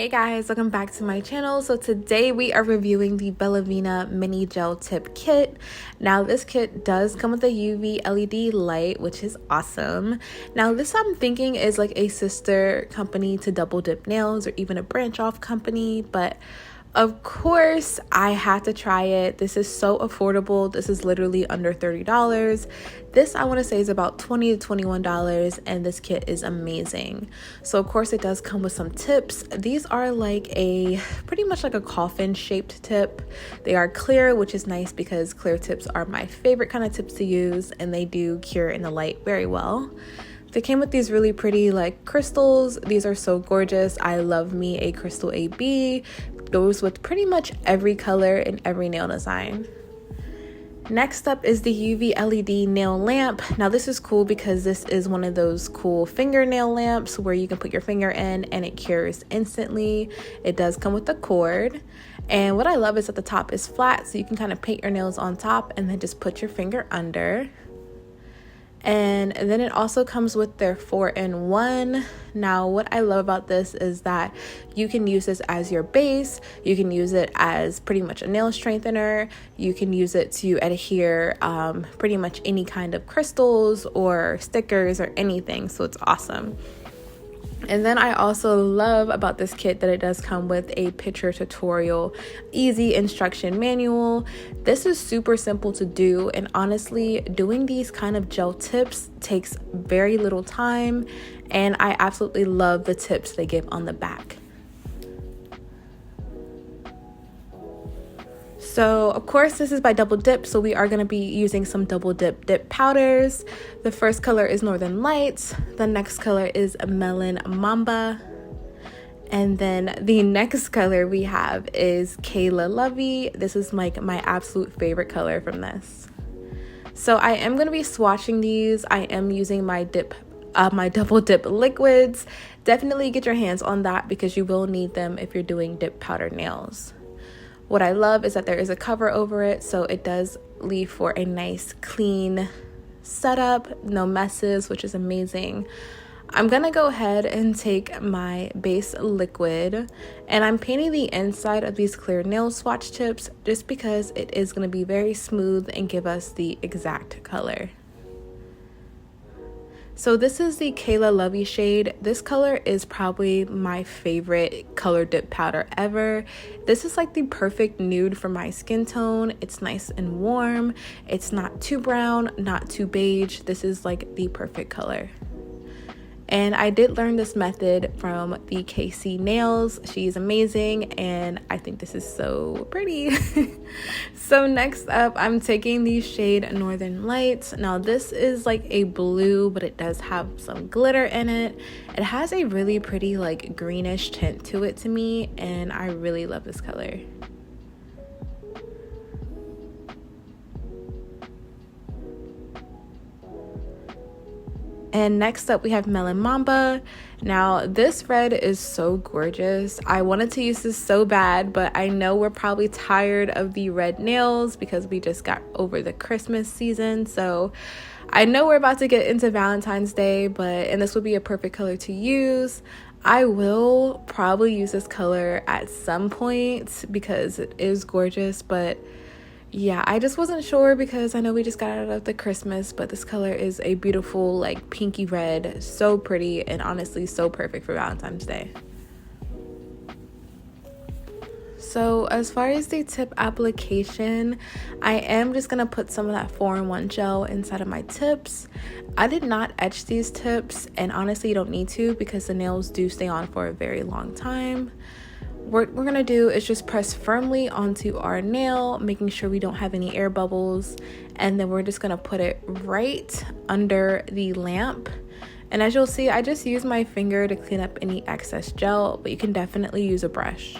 Hey guys, welcome back to my channel. So today we are reviewing the Bellavina mini gel tip kit. Now this kit does come with a UV LED light, which is awesome. Now this I'm thinking is like a sister company to Double Dip Nails, or even a branch off company, but of course I had to try it. This is so affordable. This is literally under $30. This I want to say is about $20 to $21, and this kit is amazing. So of course it does come with some tips. These are like pretty much like a coffin shaped tip. They are clear, which is nice because clear tips are my favorite kind of tips to use, and they do cure in the light very well. They came with these really pretty like crystals. These are so gorgeous. I love me a crystal AB. Those with pretty much every color and every nail design. Next up is the UV LED nail lamp. Now this is cool because this is one of those cool fingernail lamps where you can put your finger in and it cures instantly. It does come with a cord. And what I love is that the top is flat, so you can kind of paint your nails on top and then just put your finger under. And then it also comes with their 4-in-1. Now what I love about this is that you can use this as your base, you can use it as pretty much a nail strengthener, you can use it to adhere pretty much any kind of crystals or stickers or anything, so it's awesome. And then I also love about this kit that it does come with a picture tutorial, easy instruction manual. This is super simple to do, and honestly, doing these kind of gel tips takes very little time, and I absolutely love the tips they give on the back. So of course this is by Double Dip, so we are going to be using some Double Dip powders. The first color is Northern Lights, the next color is Melon Mamba, and then the next color we have is Kayla Lovey. This is like my absolute favorite color from this. So I am going to be swatching these. I am using my Double Dip liquids. Definitely get your hands on that because you will need them if you're doing dip powder nails. What I love is that there is a cover over it, so it does leave for a nice clean setup, no messes, which is amazing. I'm gonna go ahead and take my base liquid, and I'm painting the inside of these clear nail swatch tips just because it is gonna be very smooth and give us the exact color. So this is the Kayla Lovey shade. This color is probably my favorite color dip powder ever. This is like the perfect nude for my skin tone. It's nice and warm. It's not too brown, not too beige. This is like the perfect color. And I did learn this method from the KC Nails. She's amazing, and I think this is so pretty. So next up, I'm taking the shade Northern Lights. Now this is like a blue, but it does have some glitter in it. It has a really pretty like greenish tint to it to me, and I really love this color. And next up we have Melon Mamba. Now this red is so gorgeous. I wanted to use this so bad, but I know we're probably tired of the red nails because we just got over the Christmas season. So I know we're about to get into Valentine's Day, and this would be a perfect color to use. I will probably use this color at some point because it is gorgeous, but yeah, I just wasn't sure because I know we just got out of the Christmas, but this color is a beautiful like pinky red, so pretty, and honestly so perfect for Valentine's Day. So as far as the tip application, I am just going to put some of that 4-in-1 gel inside of my tips. I did not etch these tips, and honestly you don't need to because the nails do stay on for a very long time. What we're gonna do is just press firmly onto our nail, making sure we don't have any air bubbles, and then we're just gonna put it right under the lamp. And as you'll see, I just use my finger to clean up any excess gel, but you can definitely use a brush.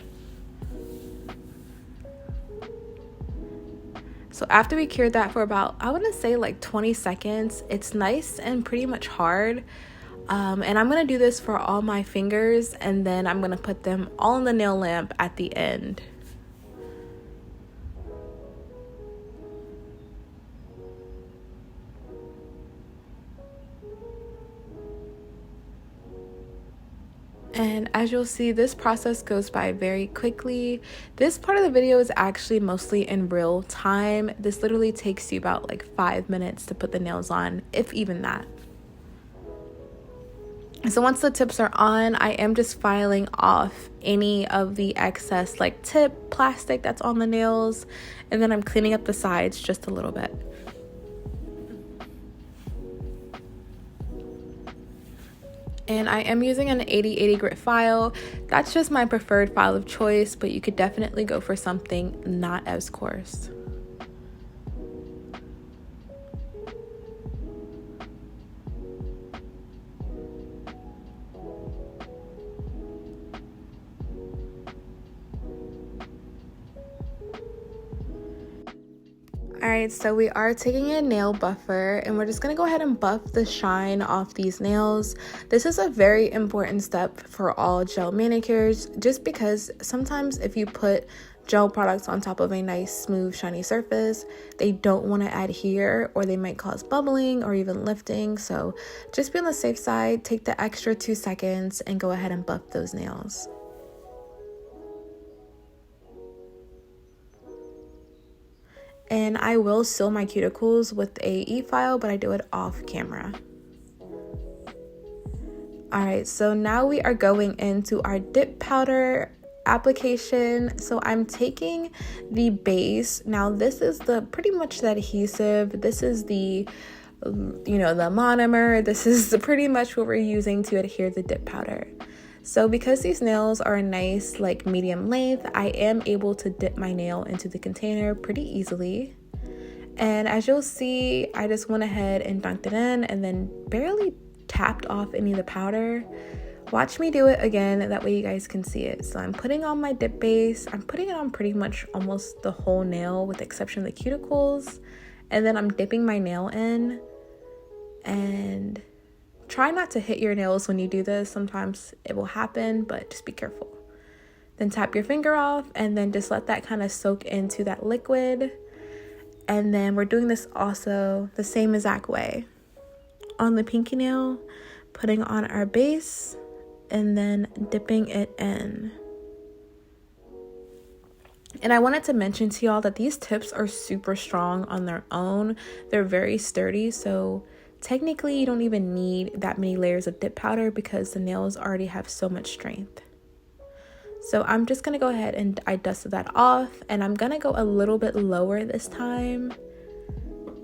So after we cured that for about, I want to say like 20 seconds, it's nice and pretty much hard. And I'm going to do this for all my fingers, and then I'm going to put them all in the nail lamp at the end. And as you'll see, this process goes by very quickly. This part of the video is actually mostly in real time. This literally takes you about like 5 minutes to put the nails on, if even that. So once the tips are on, I am just filing off any of the excess like tip plastic that's on the nails, and then I'm cleaning up the sides just a little bit. And I am using an 80/80 grit file. That's just my preferred file of choice, but you could definitely go for something not as coarse. Alright, so we are taking a nail buffer and we're just going to go ahead and buff the shine off these nails. This is a very important step for all gel manicures, just because sometimes if you put gel products on top of a nice smooth shiny surface, they don't want to adhere, or they might cause bubbling or even lifting. So just be on the safe side, take the extra 2 seconds and go ahead and buff those nails. And I will seal my cuticles with a e-file, but I do it off camera. Alright, so now we are going into our dip powder application. So I'm taking the base. Now this is the pretty much the adhesive. This is the the monomer. This is pretty much what we're using to adhere the dip powder. So because these nails are a nice like medium length, I am able to dip my nail into the container pretty easily. And as you'll see, I just went ahead and dunked it in and then barely tapped off any of the powder. Watch me do it again, that way you guys can see it. So I'm putting on my dip base. I'm putting it on pretty much almost the whole nail with the exception of the cuticles. And then I'm dipping my nail in, and try not to hit your nails when you do this. Sometimes it will happen, but just be careful. Then tap your finger off and then just let that kind of soak into that liquid. And then we're doing this also the same exact way. On the pinky nail, putting on our base and then dipping it in. And I wanted to mention to y'all that these tips are super strong on their own. They're very sturdy, so technically you don't even need that many layers of dip powder because the nails already have so much strength. So I'm just going to go ahead and I dusted that off, and I'm going to go a little bit lower this time.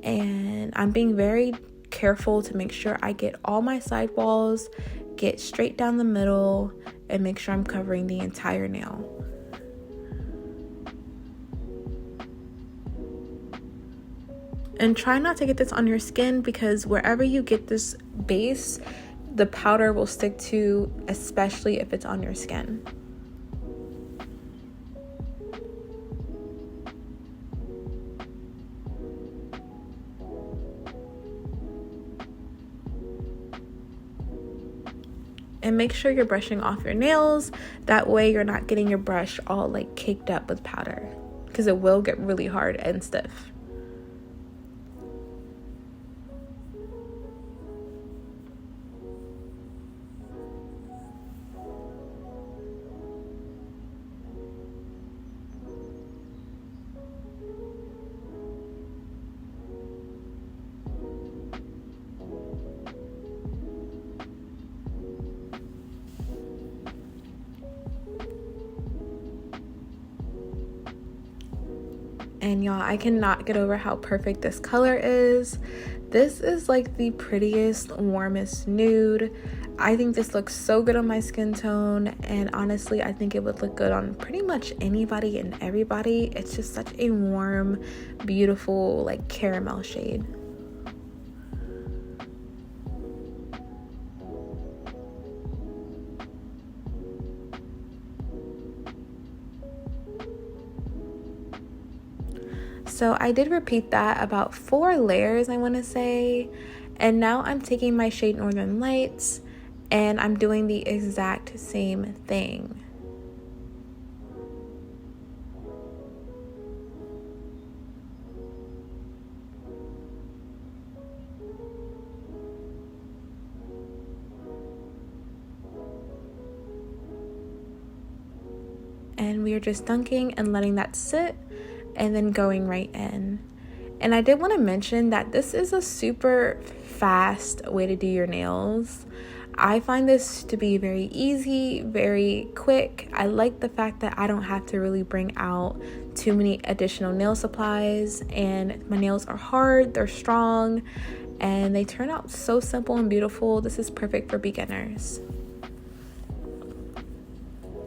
And I'm being very careful to make sure I get all my side walls, get straight down the middle, and make sure I'm covering the entire nail. And try not to get this on your skin, because wherever you get this base, the powder will stick to, especially if it's on your skin. And make sure you're brushing off your nails. That way you're not getting your brush all like caked up with powder, because it will get really hard and stiff. And y'all, I cannot get over how perfect this color is. This is like the prettiest, warmest nude. I think this looks so good on my skin tone, and honestly, I think it would look good on pretty much anybody and everybody. It's just such a warm, beautiful, like caramel shade. So I did repeat that about 4 layers, I want to say. And now I'm taking my shade Northern Lights and I'm doing the exact same thing. and we are just dunking and letting that sit and then going right in. And I did want to mention that this is a super fast way to do your nails. I find this to be very easy, very quick. I like the fact that I don't have to really bring out too many additional nail supplies, and my nails are hard, they're strong, and they turn out so simple and beautiful. This is perfect for beginners.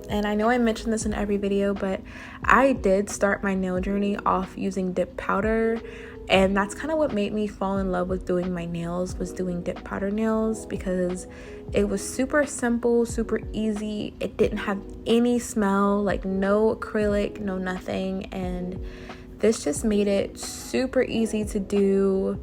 And I know I mentioned this in every video, but I did start my nail journey off using dip powder. And that's kind of what made me fall in love with doing my nails, was doing dip powder nails, because it was super simple, super easy. It didn't have any smell, like no acrylic, no nothing. And this just made it super easy to do.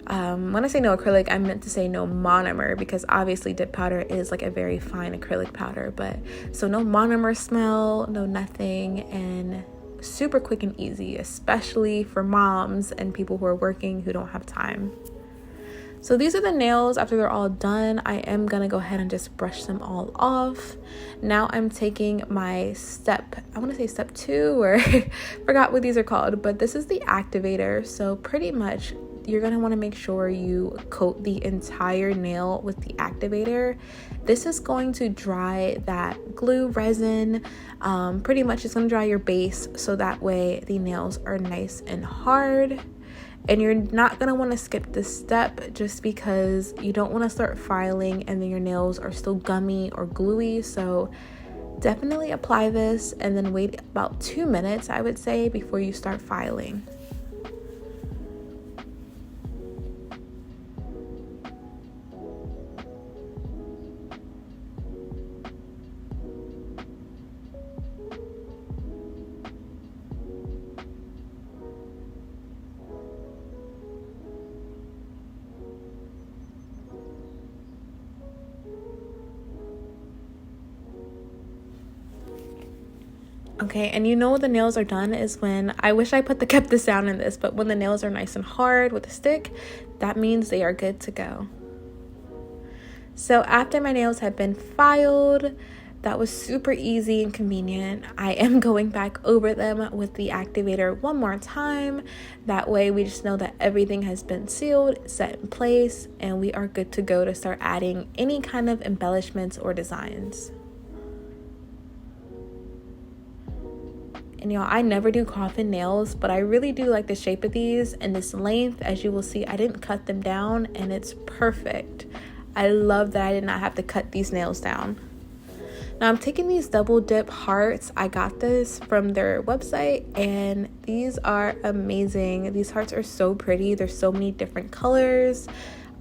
When I say no acrylic, I meant to say no monomer, because obviously dip powder is like a very fine acrylic powder, but so no monomer smell, no nothing, and super quick and easy, especially for moms and people who are working who don't have time. So these are the nails after they're all done. I am gonna go ahead and just brush them all off. Now I'm taking my I want to say step 2, or forgot what these are called, but this is the activator. So pretty much you're going to want to make sure you coat the entire nail with the activator. This is going to dry that glue resin. Pretty much it's going to dry your base, so that way the nails are nice and hard. And you're not going to want to skip this step, just because you don't want to start filing and then your nails are still gummy or gluey. So definitely apply this and then wait about 2 minutes, I would say, before you start filing. Okay, and you know the nails are done is when, I wish I kept the sound in this, but when the nails are nice and hard with a stick, that means they are good to go. So after my nails have been filed, that was super easy and convenient. I am going back over them with the activator one more time. That way we just know that everything has been sealed, set in place, and we are good to go to start adding any kind of embellishments or designs. And y'all, I never do coffin nails, but I really do like the shape of these and this length. As you will see, I didn't cut them down and it's perfect. I love that I did not have to cut these nails down. Now I'm taking these double dip hearts. I got this from their website and these are amazing. These hearts are so pretty. There's so many different colors.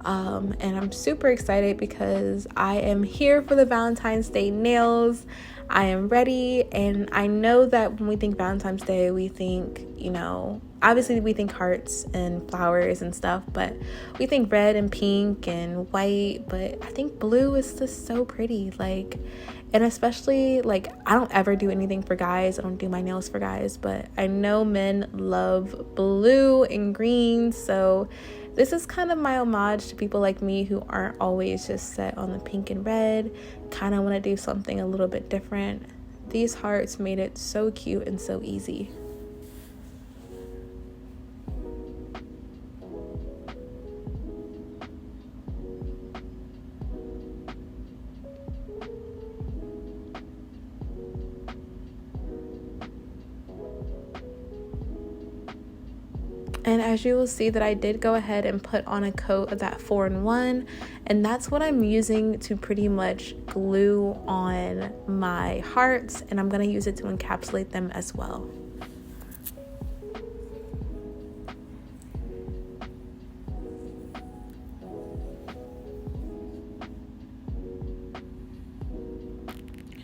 And I'm super excited because I am here for the Valentine's Day nails. I am ready, and I know that when we think Valentine's Day, we think, obviously we think hearts and flowers and stuff, but we think red and pink and white, but I think blue is just so pretty, and especially, I don't ever do anything for guys. I don't do my nails for guys, but I know men love blue and green, so this is kind of my homage to people like me who aren't always just set on the pink and red, kind of want to do something a little bit different. These hearts made it so cute and so easy. And as you will see that I did go ahead and put on a coat of that 4-in-1, and that's what I'm using to pretty much glue on my hearts, and I'm going to use it to encapsulate them as well.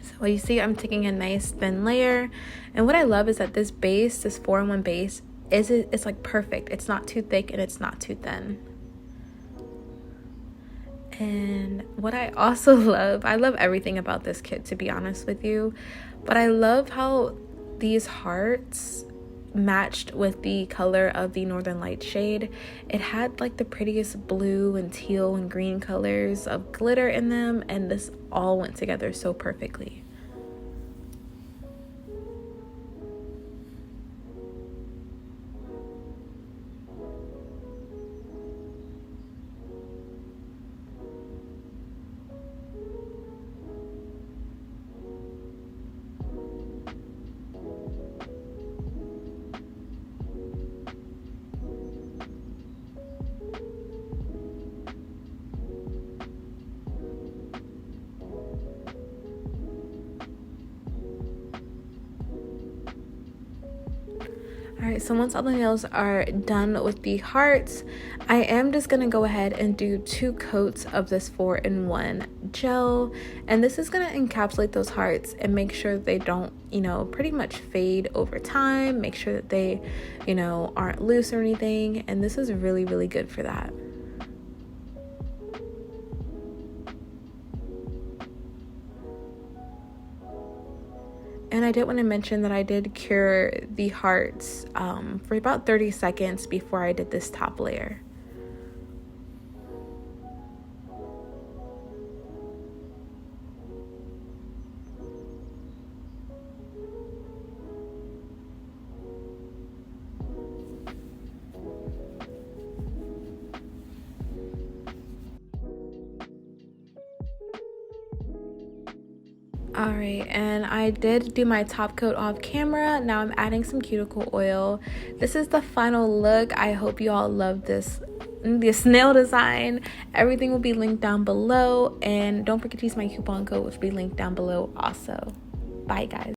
So you see I'm taking a nice thin layer, and what I love is that this 4-in-1 base, it's like perfect. It's not too thick and it's not too thin. And what I also love, I love everything about this kit, to be honest with you, but I love how these hearts matched with the color of the Northern Light shade. It had the prettiest blue and teal and green colors of glitter in them, and this all went together so perfectly. Alright, so once all the nails are done with the hearts, I am just going to go ahead and do 2 coats of this 4-in-1 gel. And this is going to encapsulate those hearts and make sure they don't, pretty much fade over time. Make sure that they, aren't loose or anything. And this is really, really good for that. And I did want to mention that I did cure the hearts for about 30 seconds before I did this top layer. Alright, and I did do my top coat off camera. Now I'm adding some cuticle oil. This is the final look. I hope you all love this nail design. Everything will be linked down below, and don't forget to use my coupon code, which will be linked down below also. Bye guys.